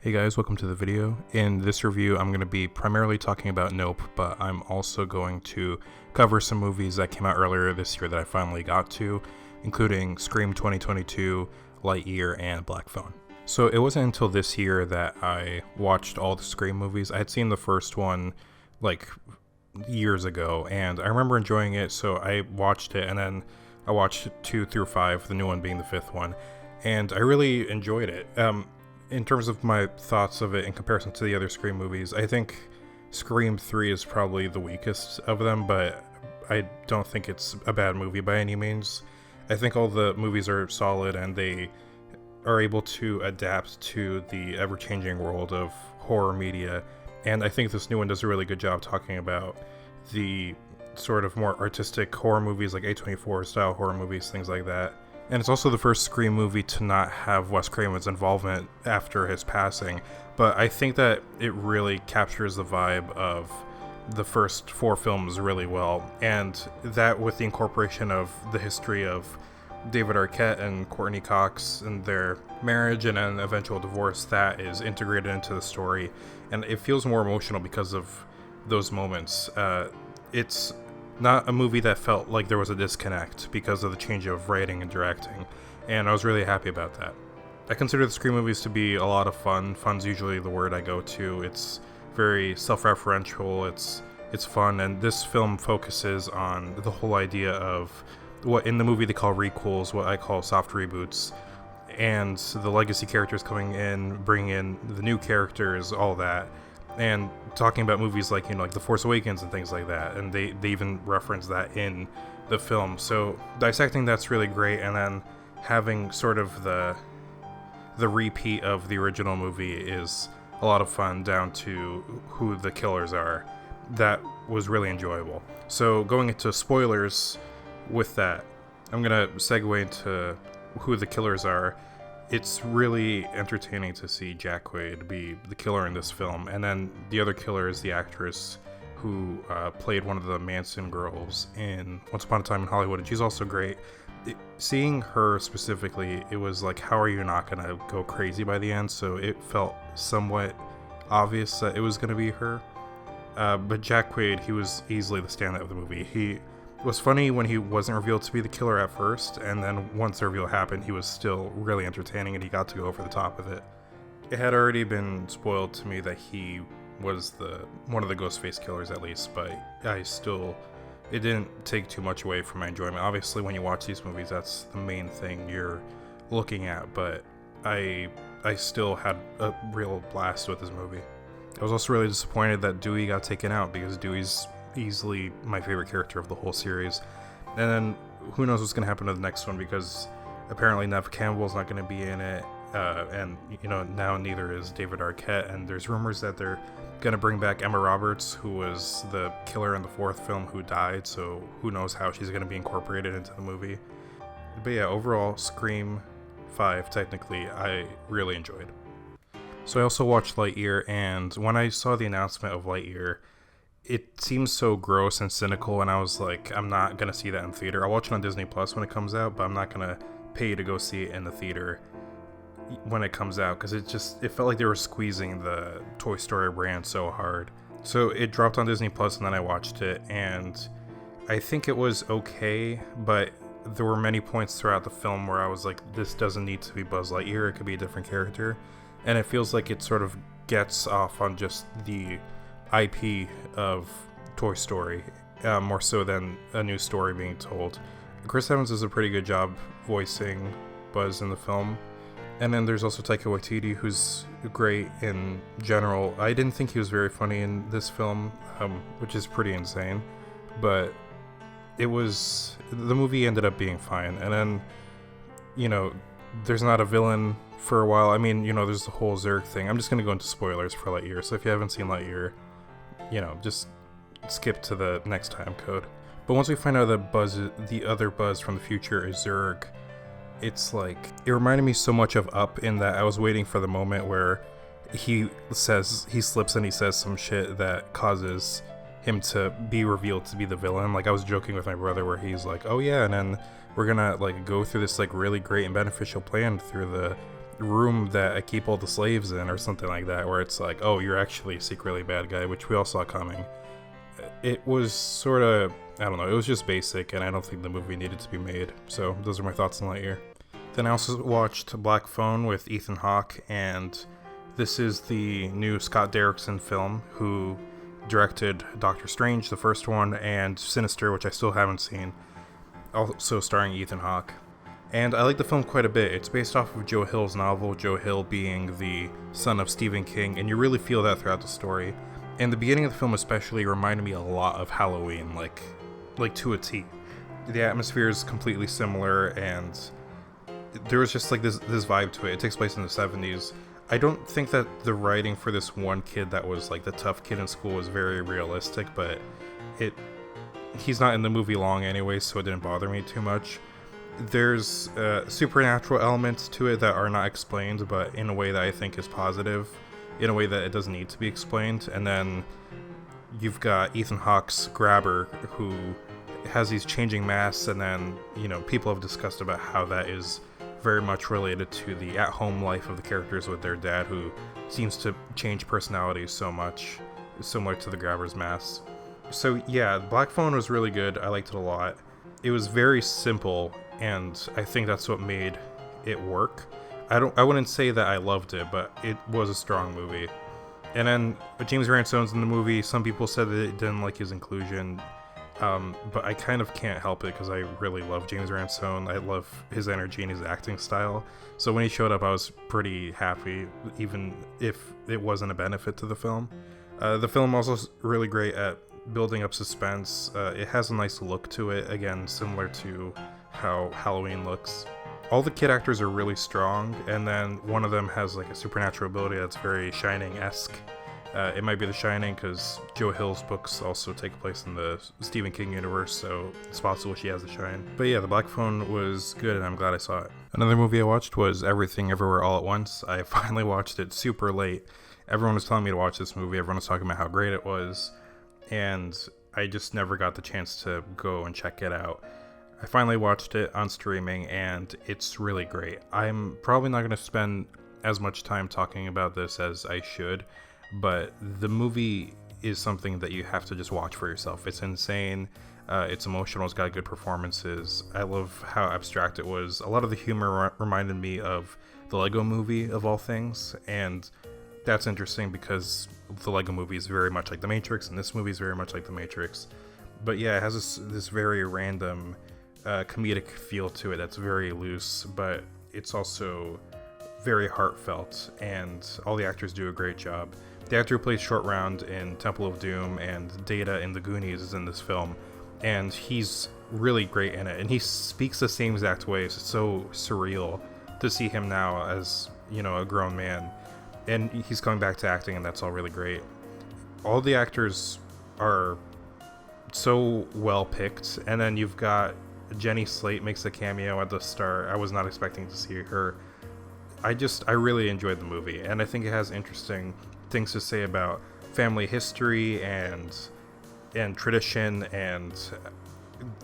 Hey guys, welcome to the video. In this review, I'm going to be primarily talking about Nope, but I'm also going to cover some movies that came out earlier this year that I finally got to, including Scream 2022, Lightyear, and Black Phone. So it wasn't until this year that I watched all the Scream movies. I had seen the first one like years ago, and I remember enjoying it, so I watched it, and then I watched 2 through 5, the new one being the 5th one, and I really enjoyed it. In terms of my thoughts of it in comparison to the other Scream movies, I think Scream 3 is probably the weakest of them, but I don't think it's a bad movie by any means. I think all the movies are solid and they are able to adapt to the ever-changing world of horror media, and I think this new one does a really good job talking about the sort of more artistic horror movies like A24 style horror movies, things like that. And it's also the first Scream movie to not have Wes Craven's involvement after his passing, but I think that it really captures the vibe of the first 4 films really well, and that with the incorporation of the history of David Arquette and Courtney Cox and their marriage and an eventual divorce, that is integrated into the story, and it feels more emotional because of those moments. It's not a movie that felt like there was a disconnect because of the change of writing and directing, and I was really happy about that. I consider the Scream movies to be a lot of fun. Fun's usually the word I go to. It's very self-referential, it's fun, and this film focuses on the whole idea of what in the movie they call requels, what I call soft reboots, and the legacy characters coming in, bringing in the new characters, all that, and talking about movies like, like The Force Awakens and things like that, and they even reference that in the film. So dissecting that's really great, and then having sort of the repeat of the original movie is a lot of fun, down to who the killers are. That was really enjoyable. So going into spoilers with that, I'm gonna segue into who the killers are. It's really entertaining to see Jack Quaid be the killer in this film, and then the other killer is the actress who played one of the Manson girls in Once Upon a Time in Hollywood, and she's also great. Seeing her specifically, it was like, how are you not gonna go crazy by the end? So it felt somewhat obvious that it was gonna be her. But Jack Quaid, he was easily the standout of the movie. He was funny when he wasn't revealed to be the killer at first, and then once the reveal happened, he was still really entertaining, and he got to go over the top of it. It had already been spoiled to me that he was one of the Ghostface killers, at least, but it didn't take too much away from my enjoyment. Obviously, when you watch these movies, that's the main thing you're looking at, but I still had a real blast with this movie. I was also really disappointed that Dewey got taken out, because Dewey's easily my favorite character of the whole series. And then who knows what's going to happen to the next one, because apparently Neve Campbell's not going to be in it, and now neither is David Arquette, and there's rumors that they're going to bring back Emma Roberts, who was the killer in the 4th film who died, so who knows how she's going to be incorporated into the movie. But yeah, overall, Scream 5 technically I really enjoyed. So I also watched Lightyear, and when I saw the announcement of Lightyear, it seems so gross and cynical, and I was like, I'm not gonna see that in theater. I'll watch it on Disney Plus when it comes out, but I'm not gonna pay to go see it in the theater when it comes out, because it felt like they were squeezing the Toy Story brand so hard. So it dropped on Disney Plus, and then I watched it, and I think it was okay, but there were many points throughout the film where I was like, this doesn't need to be Buzz Lightyear, it could be a different character. And it feels like it sort of gets off on just the IP of Toy Story, more so than a new story being told. Chris Evans does a pretty good job voicing Buzz in the film. And then there's also Taika Waititi, who's great in general. I didn't think he was very funny in this film, which is pretty insane. But the movie ended up being fine. And then, there's not a villain for a while. I mean, there's the whole Zurg thing. I'm just going to go into spoilers for Lightyear, so if you haven't seen Lightyear, just skip to the next time code. But once we find out that the other Buzz from the future is Zurg, it's like, it reminded me so much of Up, in that I was waiting for the moment where he slips and he says some shit that causes him to be revealed to be the villain. Like, I was joking with my brother where he's like, oh yeah, and then we're gonna like go through this like really great and beneficial plan through the room that I keep all the slaves in or something like that, where it's like, oh, you're actually a secretly bad guy, which we all saw coming. It was sort of, I don't know, it was just basic, and I don't think the movie needed to be made. So those are my thoughts on Lightyear. Then I also watched Black Phone with Ethan Hawke, and this is the new Scott Derrickson film, who directed Doctor Strange, the first one, and Sinister, which I still haven't seen, also starring Ethan Hawke. And I like the film quite a bit. It's based off of Joe Hill's novel, Joe Hill being the son of Stephen King, and you really feel that throughout the story. And the beginning of the film especially reminded me a lot of Halloween, like to a T. The atmosphere is completely similar, and there was just like this vibe to it. It takes place in the 70s. I don't think that the writing for this one kid that was like the tough kid in school was very realistic, but he's not in the movie long anyway, so it didn't bother me too much. There's supernatural elements to it that are not explained, but in a way that I think is positive, in a way that it doesn't need to be explained. And then you've got Ethan Hawke's Grabber, who has these changing masks, and then, you know, people have discussed about how that is very much related to the at-home life of the characters with their dad, who seems to change personalities so much, similar to the Grabber's mask. So yeah, Black Phone was really good. I liked it a lot. It was very simple, and I think that's what made it work. I wouldn't say that I loved it, but it was a strong movie. And then James Ransone's in the movie. Some people said that it didn't like his inclusion. But I kind of can't help it because I really love James Ransone. I love his energy and his acting style. So when he showed up, I was pretty happy, even if it wasn't a benefit to the film. The film also is really great at building up suspense. It has a nice look to it, again, similar to how Halloween looks. All the kid actors are really strong, and then one of them has like a supernatural ability that's very Shining-esque. It might be The Shining because Joe Hill's books also take place in the Stephen King universe, so it's possible she has the shine. But yeah, The Black Phone was good, and I'm glad I saw it. Another movie I watched was Everything Everywhere All at Once. I finally watched it super late. Everyone was telling me to watch this movie. Everyone was talking about how great it was, and I just never got the chance to go and check it out. I finally watched it on streaming, and it's really great. I'm probably not going to spend as much time talking about this as I should, but the movie is something that you have to just watch for yourself. It's insane. It's emotional. It's got good performances. I love how abstract it was. A lot of the humor reminded me of the Lego Movie, of all things, and that's interesting because the Lego Movie is very much like The Matrix, and this movie is very much like The Matrix. But yeah, it has this very random comedic feel to it that's very loose, but it's also very heartfelt, and all the actors do a great job. The actor who plays Short Round in Temple of Doom and Data in The Goonies is in this film, and he's really great in it, and he speaks the same exact way. It's so surreal to see him now as, you know, a grown man, and he's coming back to acting, and that's all really great. All the actors are so well picked, and then you've got Jenny Slate makes a cameo at the start. I was not expecting to see her. I really enjoyed the movie, and I think it has interesting things to say about family history and tradition and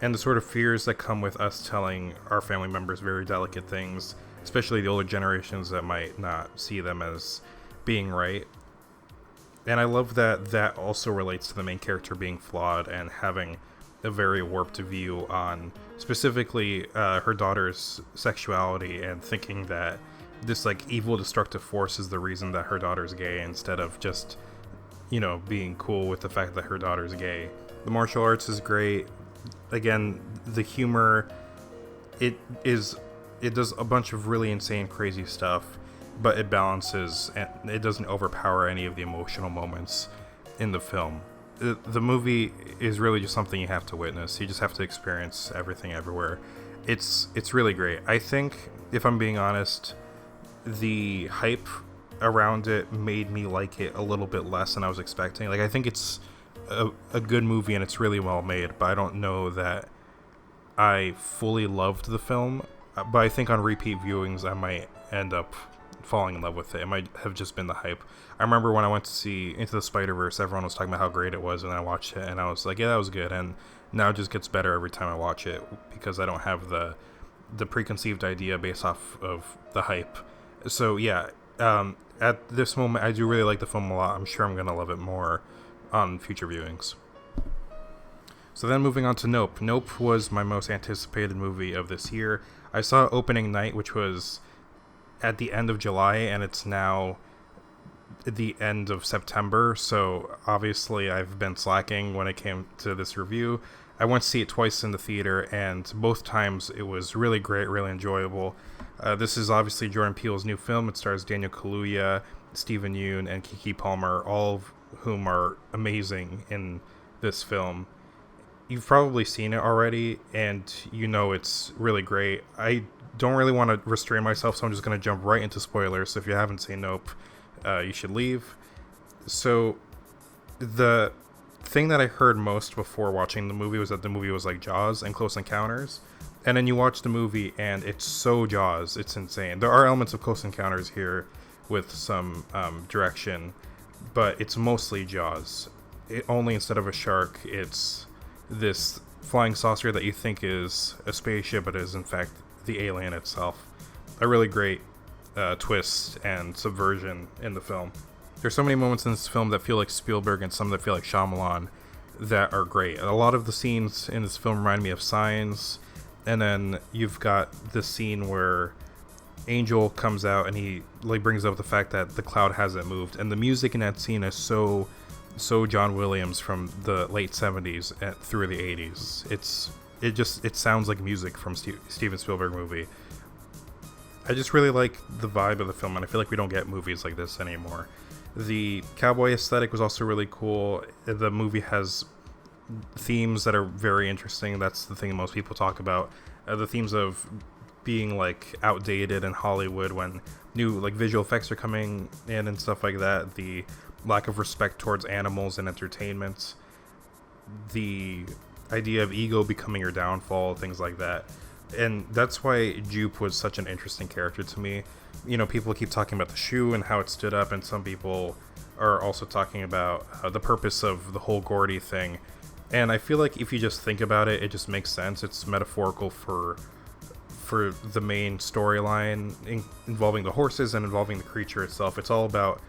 the sort of fears that come with us telling our family members very delicate things, especially the older generations that might not see them as being right. And I love that also relates to the main character being flawed and having a very warped view on specifically her daughter's sexuality, and thinking that this like evil destructive force is the reason that her daughter's gay, instead of just, you know, being cool with the fact that her daughter's gay. The martial arts is great. Again, the humor, it does a bunch of really insane, crazy stuff, but it balances and it doesn't overpower any of the emotional moments in the film. The movie is really just something you have to witness. You just have to experience Everything Everywhere. It's really great. I think, if I'm being honest, the hype around it made me like it a little bit less than I was expecting. Like, I think it's a good movie and it's really well made, but I don't know that I fully loved the film. But I think on repeat viewings I might end up falling in love with it. It might have just been the hype. I remember when I went to see Into the Spider-Verse, everyone was talking about how great it was, and I watched it and I was like, yeah, that was good. And now it just gets better every time I watch it because I don't have the preconceived idea based off of the hype So yeah, at this moment, I do really like the film a lot. I'm sure I'm going to love it more on future viewings. So then moving on to Nope. Nope was my most anticipated movie of this year. I saw opening night, which was at the end of July, and it's now the end of September, so obviously I've been slacking when it came to this review. I went to see it twice in the theater, and both times it was really great, really enjoyable. This is obviously Jordan Peele's new film. It stars Daniel Kaluuya, Stephen Yeun, and Keke Palmer, all of whom are amazing in this film. You've probably seen it already, and you know it's really great. I don't really want to restrain myself, so I'm just going to jump right into spoilers. So if you haven't seen Nope, you should leave. So the thing that I heard most before watching the movie was that the movie was like Jaws and Close Encounters. And then you watch the movie and it's so Jaws. It's insane. There are elements of Close Encounters here with some direction, but it's mostly Jaws. Only instead of a shark, it's this flying saucer that you think is a spaceship, but is in fact the alien itself. A really great twist and subversion in the film. There's so many moments in this film that feel like Spielberg and some that feel like Shyamalan that are great. A lot of the scenes in this film remind me of Signs, and then you've got this scene where Angel comes out and he like brings up the fact that the cloud hasn't moved, and the music in that scene is so John Williams from the late 70s through the 80s. It sounds like music from Steven Spielberg movie. I just really like the vibe of the film, and I feel like we don't get movies like this anymore. The cowboy aesthetic was also really cool. The movie has themes that are very interesting. That's the thing most people talk about. The themes of being like outdated in Hollywood when new like visual effects are coming in and stuff like that. The lack of respect towards animals and entertainment. The idea of ego becoming your downfall, things like that. And that's why Jupe was such an interesting character to me. You know, people keep talking about the shoe and how it stood up, and some people are also talking about the purpose of the whole Gordy thing. And I feel like if you just think about it, it just makes sense. It's metaphorical for the main storyline involving the horses and involving the creature itself. It's all about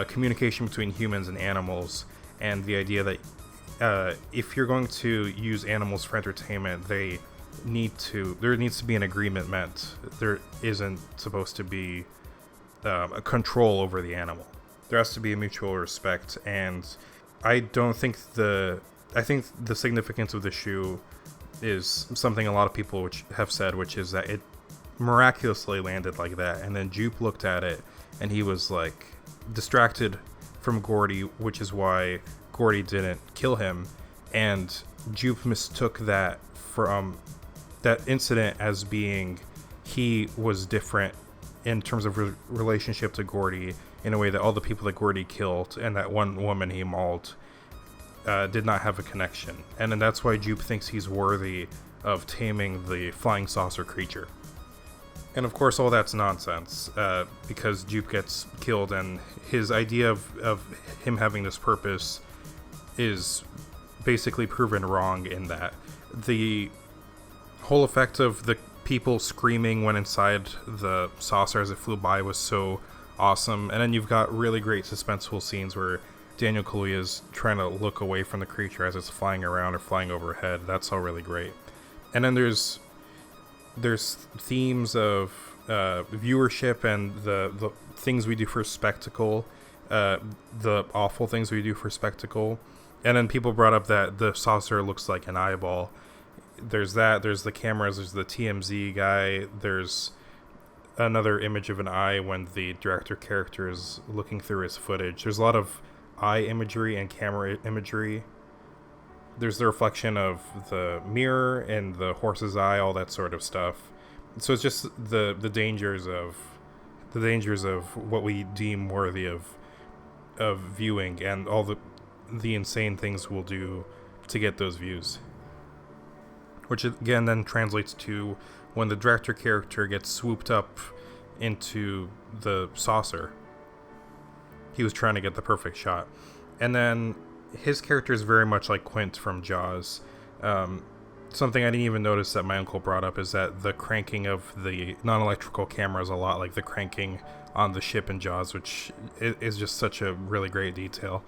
communication between humans and animals, and the idea that if you're going to use animals for entertainment, there needs to be an agreement met. There isn't supposed to be a control over the animal. There has to be a mutual respect, and I think the significance of the shoe is something a lot of people have said, which is that it miraculously landed like that, and then Jupe looked at it and he was like distracted from Gordy, which is why Gordy didn't kill him, and Jupe mistook that from that incident as being he was different in terms of relationship to Gordy, in a way that all the people that Gordy killed and that one woman he mauled did not have a connection. And then that's why Jupe thinks he's worthy of taming the flying saucer creature. And of course all that's nonsense, because Jupe gets killed, and his idea of him having this purpose is basically proven wrong in that. The whole effect of the people screaming when inside the saucer as it flew by was so awesome. And then you've got really great suspenseful scenes where Daniel Kaluuya is trying to look away from the creature as it's flying around or flying overhead. That's all really great. And then there's themes of viewership and the things we do for spectacle, the awful things we do for spectacle. And then people brought up that the saucer looks like an eyeball. There's the cameras, there's the TMZ guy, there's another image of an eye when the director character is looking through his footage. There's a lot of eye imagery and camera imagery. There's the reflection of the mirror and the horse's eye, all that sort of stuff. So it's just the dangers of what we deem worthy of viewing, and all the insane things we'll do to get those views. Which again then translates to when the director character gets swooped up into the saucer. He was trying to get the perfect shot. And then his character is very much like Quint from Jaws. Something I didn't even notice that my uncle brought up is that the cranking of the non-electrical camera is a lot like the cranking on the ship in Jaws, which is just such a really great detail.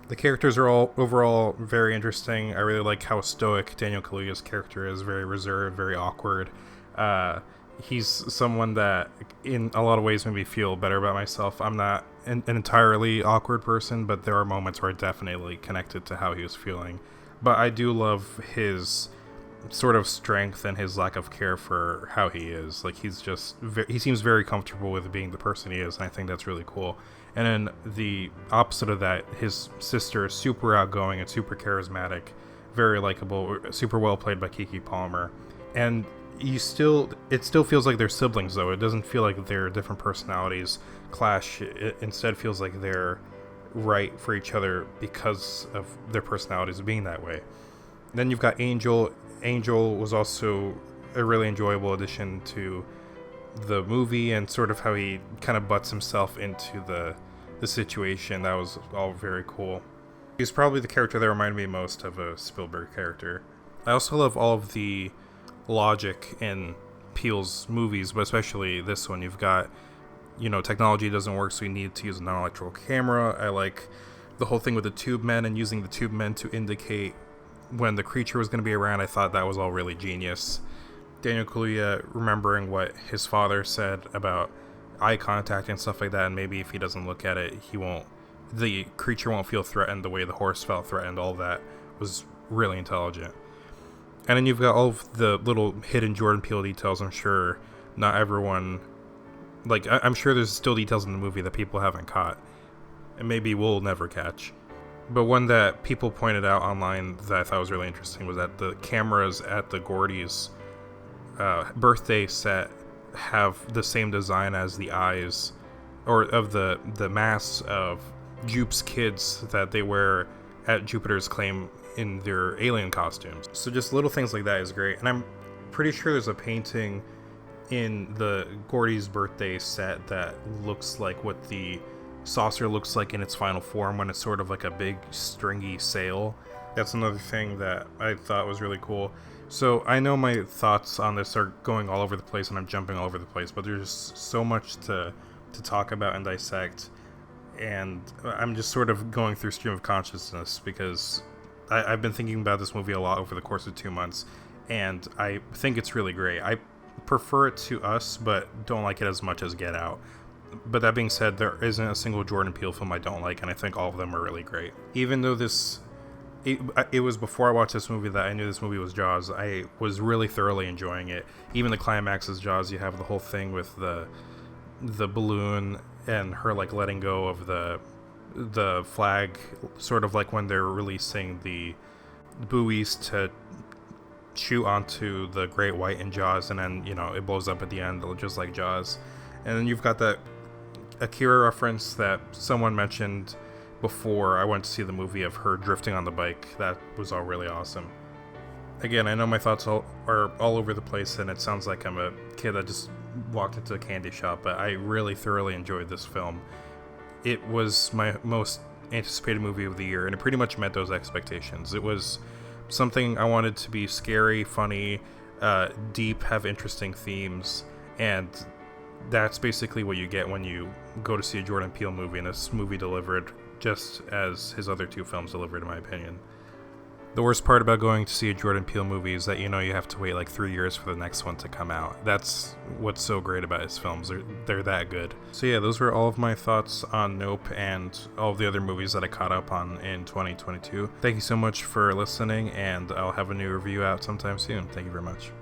The characters are all overall very interesting. I really like how stoic Daniel Kaluuya's character is, very reserved, very awkward. He's someone that in a lot of ways made me feel better about myself. I'm not an entirely awkward person, but there are moments where I definitely connected to how he was feeling. But I do love his sort of strength and his lack of care for how he is. Like, he's just he seems very comfortable with being the person he is, and I think that's really cool. And then the opposite of that, his sister is super outgoing and super charismatic, very likable, super well played by Keke Palmer. And it still feels like they're siblings, though. It doesn't feel like their different personalities clash. It instead feels like they're right for each other because of their personalities being that way. Then you've got Angel. Angel was also a really enjoyable addition to the movie, and sort of how he kind of butts himself into the situation. That was all very cool. He's probably the character that reminded me most of a Spielberg character. I also love all of the logic in Peele's movies, but especially this one. You've got, technology doesn't work, so you need to use a non-electrical camera. I like the whole thing with the tube men and using the tube men to indicate when the creature was going to be around. I thought that was all really genius. Daniel Kaluuya remembering what his father said about eye contact and stuff like that, and maybe if he doesn't look at it, the creature won't feel threatened the way the horse felt threatened. All that was really intelligent. And then you've got all of the little hidden Jordan Peele details. I'm sure not everyone, I'm sure there's still details in the movie that people haven't caught, and maybe we'll never catch. But one that people pointed out online that I thought was really interesting was that the cameras at the Gordy's birthday set have the same design as the eyes, or of the masks of Jupe's kids that they wear at Jupiter's Claim in their alien costumes. So just little things like that is great. And I'm pretty sure there's a painting in the Gordy's birthday set that looks like what the saucer looks like in its final form, when it's sort of like a big stringy sail. That's another thing that I thought was really cool. So I know my thoughts on this are going all over the place and I'm jumping all over the place, but there's so much to talk about and dissect, and I'm just sort of going through stream of consciousness because I've been thinking about this movie a lot over the course of 2 months, and I think it's really great. I prefer it to Us, but don't like it as much as Get Out. But that being said, there isn't a single Jordan Peele film I don't like, and I think all of them are really great. Even though it was before I watched this movie that I knew this movie was Jaws, I was really thoroughly enjoying it. Even the climax is Jaws. You have the whole thing with the balloon and her letting go of the flag, sort of like when they're releasing the buoys to shoot onto the Great White in Jaws, and then it blows up at the end just like Jaws. And then you've got that Akira reference that someone mentioned before I went to see the movie, of her drifting on the bike. That was all really awesome. Again, I know my thoughts are all over the place, and it sounds like I'm a kid that just walked into a candy shop, but I really thoroughly enjoyed this film. It was my most anticipated movie of the year, and it pretty much met those expectations. It was something I wanted to be scary, funny, deep, have interesting themes, and that's basically what you get when you go to see a Jordan Peele movie, and this movie delivered just as his other 2 films delivered, in my opinion. The worst part about going to see a Jordan Peele movie is that you have to wait 3 years for the next one to come out. That's what's so great about his films. They're that good. So yeah, those were all of my thoughts on Nope and all of the other movies that I caught up on in 2022. Thank you so much for listening, and I'll have a new review out sometime soon. Thank you very much.